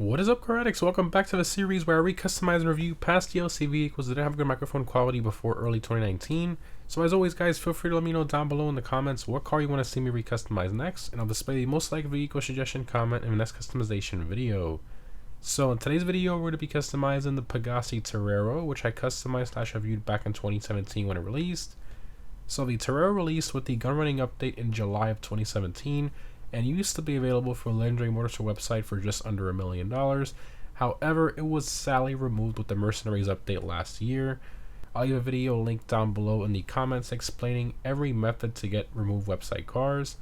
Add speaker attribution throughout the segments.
Speaker 1: What is up, car addicts? Welcome back to the series where I recustomize and review past DLC vehicles that didn't have good microphone quality before early 2019. So as always, guys, feel free to let me know down below in the comments what car you want to see me recustomize next, and I'll display the most liked vehicle suggestion comment in the next customization video. So in today's video, we're going to be customizing the Pegassi Torero, which I customized / reviewed back in 2017 when it released. So the Torero released with the Gunrunning update in July of 2017, and used to be available for Legendary Motorsport website for just under $1 million. However, it was sadly removed with the Mercenaries update last year. I'll leave a video linked down below in the comments explaining every method to get removed website cars.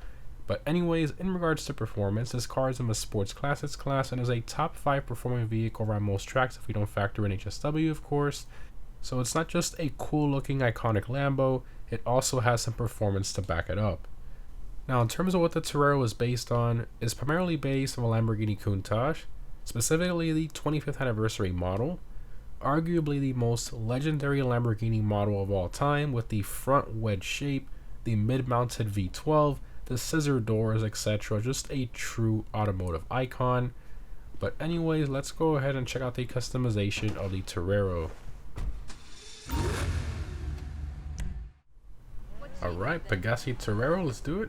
Speaker 1: But anyways, in regards to performance, this car is in the Sports Classics class and is a top 5 performing vehicle around most tracks if we don't factor in HSW, of course. So it's not just a cool looking iconic Lambo, it also has some performance to back it up. Now, in terms of what the Torero is based on, it's primarily based on a Lamborghini Countach, specifically the 25th anniversary model, arguably the most legendary Lamborghini model of all time, with the front wedge shape, the mid-mounted V12, the scissor doors, etc. Just a true automotive icon. But anyways, let's go ahead and check out the customization of the Torero. Alright, Pegassi Torero, let's do it.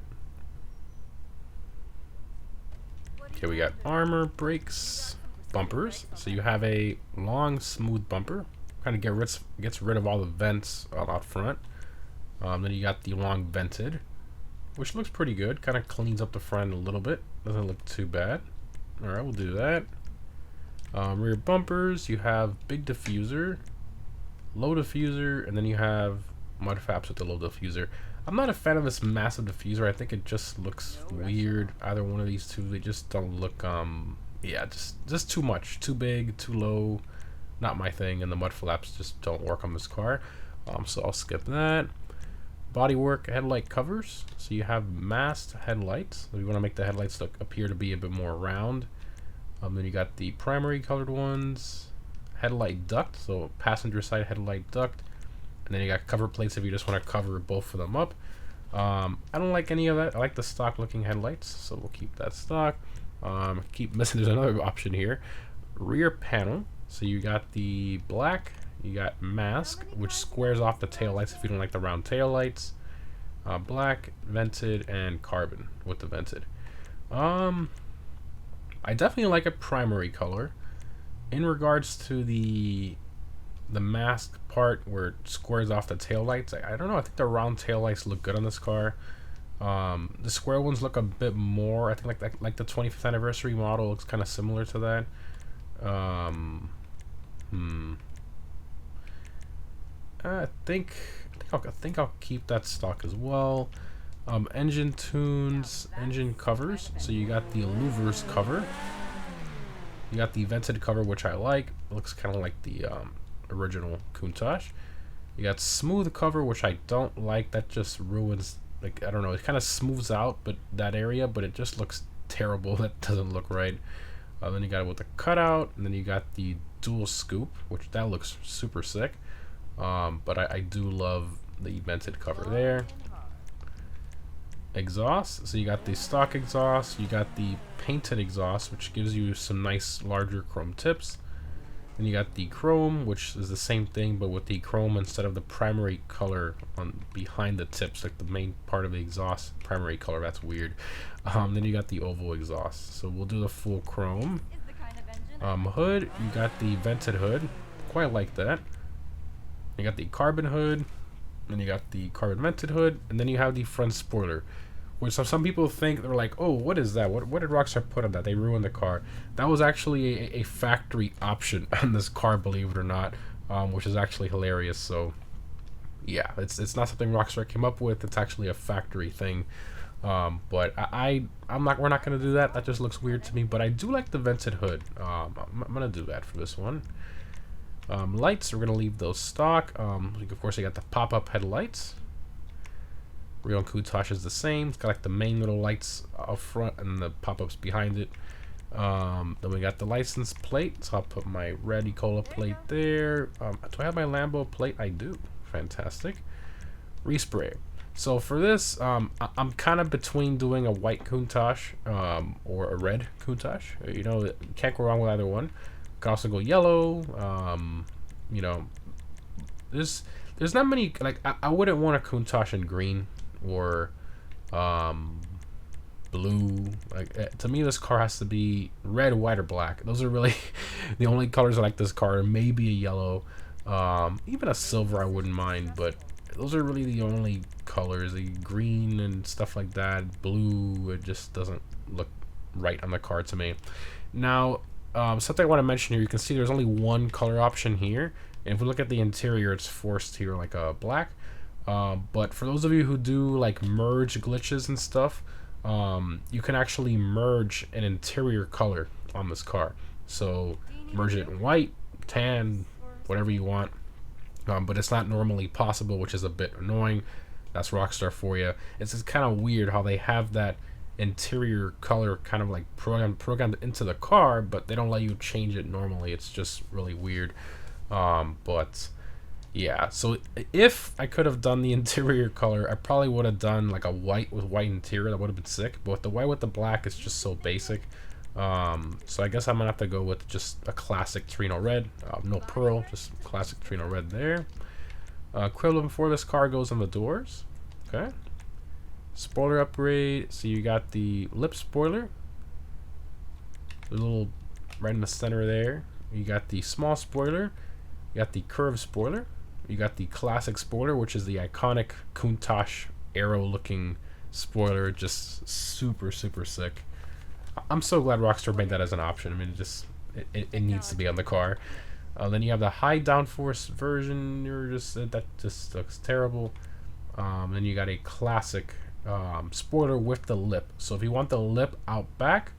Speaker 1: Okay, we got armor, brakes, bumpers. So you have a long, smooth bumper. Kind of gets rid of all the vents out front. Then you got the long vented, which looks pretty good. Kind of cleans up the front a little bit. Doesn't look too bad. Alright, we'll do that. Rear bumpers, you have big diffuser, low diffuser, and then you have mud flaps with the low diffuser. I'm not a fan of this massive diffuser. I think it just looks weird. Either one of these two, they just don't look, yeah, just too much. Too big, too low. Not my thing, and the mud flaps just don't work on this car. So I'll skip that. Bodywork, headlight covers. So you have masked headlights. So you want to make the headlights appear to be a bit more round. Then you got the primary colored ones. Headlight duct, so passenger side headlight duct. And then you got cover plates if you just want to cover both of them up. I don't like any of that. I like the stock looking headlights, so we'll keep that stock. Keep missing, there's another option here. Rear panel, so you got the black, you got mask, which squares off the tail lights if you don't like the round tail lights. Black, vented, and carbon with the vented. I definitely like a primary color. In regards to the mask part where it squares off the tail lights, I don't know, I think the round tail lights look good on this car. The square ones look a bit more, I think like the 25th anniversary model looks kind of similar to that. I think I'll keep that stock as well. Engine tunes, engine covers, so you got the louvers cover, you got the vented cover, which I like. It looks kind of like the original Countach. You got smooth cover, which I don't like. That just ruins, like, I don't know, it kind of smooths out but that area, but it just looks terrible. That doesn't look right. Then you got it with the cutout, and then you got the dual scoop, which that looks super sick. But I do love the vented cover there. Exhaust, so you got the stock exhaust, you got the painted exhaust, which gives you some nice larger chrome tips. Then you got the chrome, which is the same thing, but with the chrome instead of the primary color on behind the tips, like the main part of the exhaust primary color. That's weird. Then you got the oval exhaust. So we'll do the full chrome. Hood, you got the vented hood. Quite like that. You got the carbon hood. Then you got the carbon vented hood, and then you have the front spoiler, which some people think, they're like, oh, what is that? What did Rockstar put on that? They ruined the car. That was actually a factory option on this car, believe it or not, which is actually hilarious. So yeah, it's not something Rockstar came up with. It's actually a factory thing. But we're not gonna do that. That just looks weird to me. But I do like the vented hood. I'm gonna do that for this one. Lights, we're gonna leave those stock. Of course, you got the pop-up headlights. Real Countach is the same. It's got like the main little lights up front and the pop-ups behind it. Then we got the license plate, so I'll put my red Ecola plate there. Do I have my Lambo plate? I do. Fantastic. Respray. So for this, I'm kind of between doing a white Countach or a red Countach. You know, can't go wrong with either one. Can also go yellow. You know, there's not many, like, I wouldn't want a Countach in green or blue. Like, to me, this car has to be red, white, or black. Those are really the only colors I like this car. Maybe a yellow, even a silver I wouldn't mind, but those are really the only colors. The green and stuff like that, blue, it just doesn't look right on the car to me. Now, something I want to mention here, you can see there's only one color option here, and if we look at the interior, it's forced here like a black. But for those of you who do like merge glitches and stuff, you can actually merge an interior color on this car. So merge it in white, tan, whatever you want. But it's not normally possible, which is a bit annoying. That's Rockstar for you. It's just kind of weird how they have that interior color kind of like programmed into the car, but they don't let you change it normally. It's just really weird. But yeah, so if I could have done the interior color, I probably would have done like a white with white interior. That would have been sick. But with the white with the black, it's just so basic. So I guess I'm gonna have to go with just a classic Torino red, no pearl, just classic Torino red there. Equivalent before this car goes on the doors. Okay. Spoiler upgrade. So you got the lip spoiler, the little right in the center there. You got the small spoiler. You got the curved spoiler. You got the classic spoiler, which is the iconic Countach arrow-looking spoiler, just super sick. I'm so glad Rockstar made that as an option. I mean, it needs to be on the car. Then you have the high downforce version. That just looks terrible. Then you got a classic spoiler with the lip. So if you want the lip out back,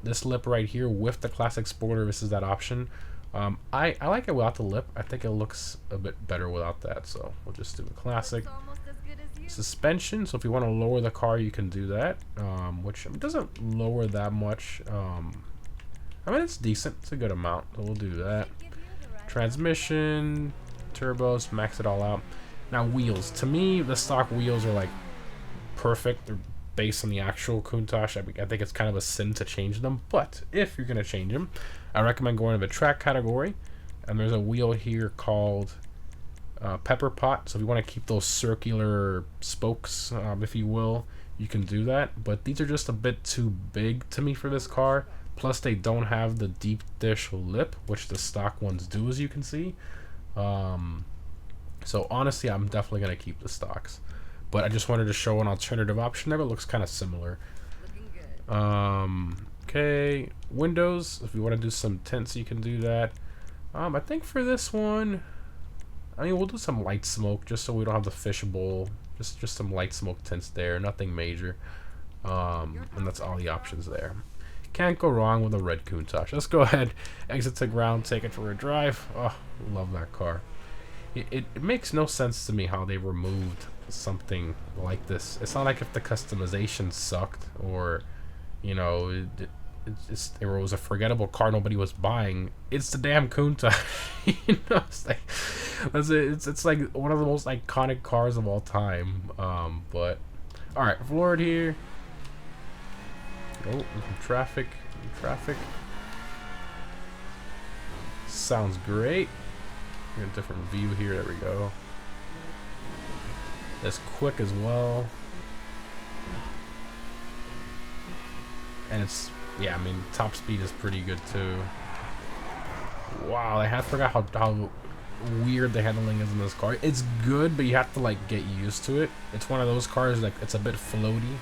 Speaker 1: this lip right here with the classic spoiler, this is that option. I like it without the lip. I think it looks a bit better without that. So we'll just do a classic. Suspension, so if you want to lower the car, you can do that, which doesn't lower that much. I mean, it's decent, it's a good amount, so we'll do that. Transmission, turbos, max it all out. Now wheels, to me the stock wheels are like perfect. They're based on the actual Countach. I think it's kind of a sin to change them, but if you're going to change them, I recommend going to the track category, and there's a wheel here called pepper pot. So if you want to keep those circular spokes, if you will, you can do that, but these are just a bit too big to me for this car. Plus they don't have the deep dish lip, which the stock ones do, as you can see. So honestly, I'm definitely going to keep the stocks, but I just wanted to show an alternative option there. It looks kind of similar. Okay, windows, if you want to do some tints, you can do that. I think for this one, I mean, we'll do some light smoke just so we don't have the fishbowl. Just some light smoke tints there, nothing major. And that's all the options there. Can't go wrong with a red Countach. Let's go ahead, exit to ground, take it for a drive. Oh, love that car. It makes no sense to me how they removed something like this. It's not like if the customization sucked or, you know, it was a forgettable car nobody was buying. It's the damn Countach. You know, it's like one of the most iconic cars of all time. But all right, floored here. Oh, traffic. Sounds great. Get a different view here. There we go. That's quick as well. And it's, yeah, I mean, top speed is pretty good too. Wow, I forgot how weird the handling is in this car. It's good, but you have to like get used to it. It's one of those cars like it's a bit floaty.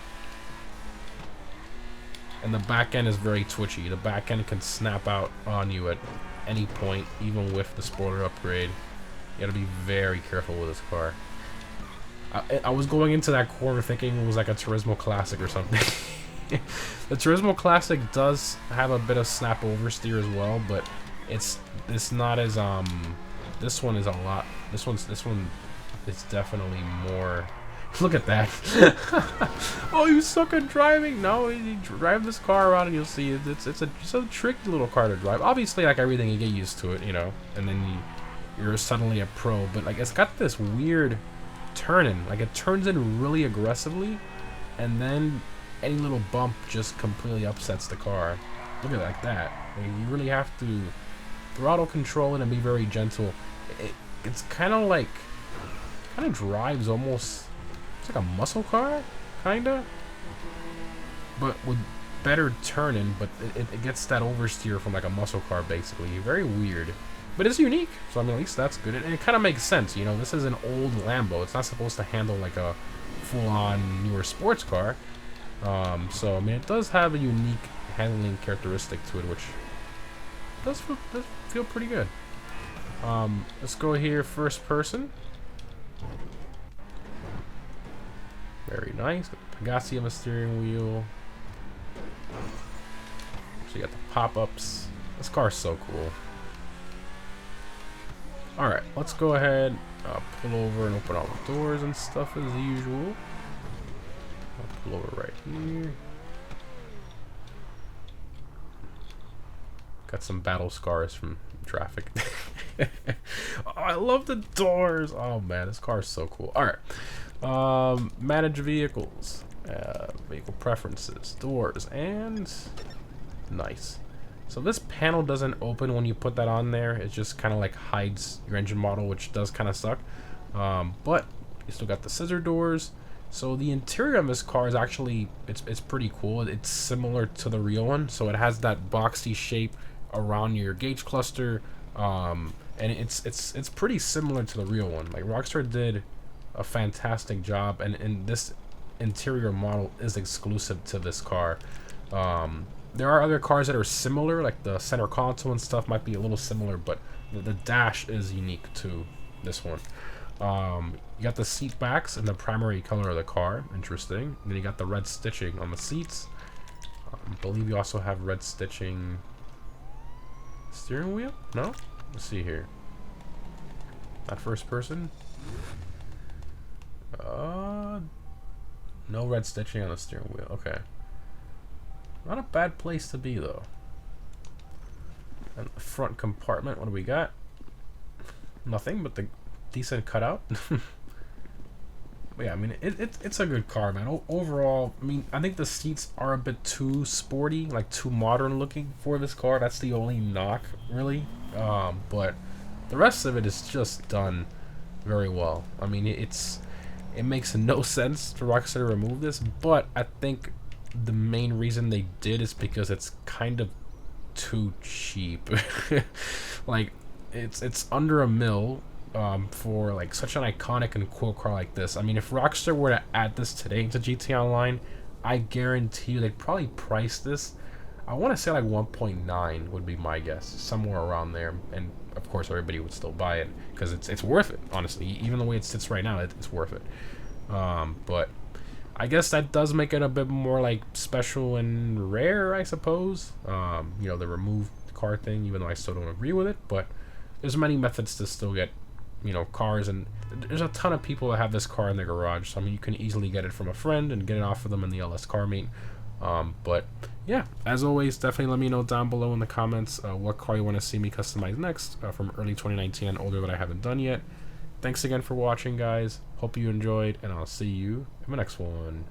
Speaker 1: And the back end is very twitchy. The back end can snap out on you at any point, even with the spoiler upgrade. You gotta be very careful with this car. I was going into that corner thinking it was like a Turismo Classic or something. The Turismo Classic does have a bit of snap oversteer as well, but it's not as this one is a lot. This one is definitely more. Look at that. Oh, you suck at driving. No, you drive this car around and you'll see it's a tricky little car to drive. Obviously, like everything, you get used to it, you know, and then you're suddenly a pro. But like, it's got this weird turning. Like, it turns in really aggressively, and then any little bump just completely upsets the car. Look at it like that. Like, you really have to throttle control it and be very gentle. It's kind of like, drives almost, it's like a muscle car, kinda, but with better turning, but it gets that oversteer from like a muscle car, basically. Very weird, but it's unique, so I mean, at least that's good, and it kind of makes sense, you know. This is an old Lambo. It's not supposed to handle like a full-on newer sports car, so I mean, it does have a unique handling characteristic to it, which does feel pretty good. Let's go here, first person. Very nice. Got the Pegassi on the steering wheel. So you got the pop-ups. This car is so cool. Alright, let's go ahead, pull over and open all the doors and stuff as usual. I'll pull over right here. Got some battle scars from traffic. Oh, I love the doors. Oh man, this car is so cool. Alright. Manage vehicles. Vehicle preferences. Doors. And nice. So this panel doesn't open when you put that on there. It just kind of like hides your engine model, which does kind of suck. But you still got the scissor doors. So the interior of this car is actually, it's pretty cool. It's similar to the real one. So it has that boxy shape around your gauge cluster, and it's pretty similar to the real one. Like, Rockstar did a fantastic job, and this interior model is exclusive to this car. There are other cars that are similar, like the center console and stuff might be a little similar, but the dash is unique to this one. You got the seat backs in the primary color of the car. Interesting. And then you got the red stitching on the seats. I believe you also have red stitching steering wheel? No? Let's see here. Not first person? No red stitching on the steering wheel. Okay. Not a bad place to be, though. And the front compartment, what do we got? Nothing but the decent cutout. But yeah, I mean, it's a good car, man. Overall, I mean, I think the seats are a bit too sporty, like too modern looking for this car. That's the only knock, really. But the rest of it is just done very well. I mean, it makes no sense for Rockstar to remove this, but I think the main reason they did is because it's kind of too cheap. Like, it's under $1 million. For like such an iconic and cool car like this. I mean, if Rockstar were to add this today to GTA Online, I guarantee you they'd probably price this, I want to say like 1.9 would be my guess, somewhere around there. And of course everybody would still buy it because it's worth it, honestly. Even the way it sits right now, it's worth it. But I guess that does make it a bit more like special and rare, I suppose. You know, the remove car thing, even though I still don't agree with it, but there's many methods to still get, you know, cars, and there's a ton of people that have this car in their garage, so I mean, you can easily get it from a friend and get it off of them in the LS car meet. But yeah, as always, definitely let me know down below in the comments what car you want to see me customize next from early 2019 and older that I haven't done yet. Thanks again for watching, guys. Hope you enjoyed, and I'll see you in the next one.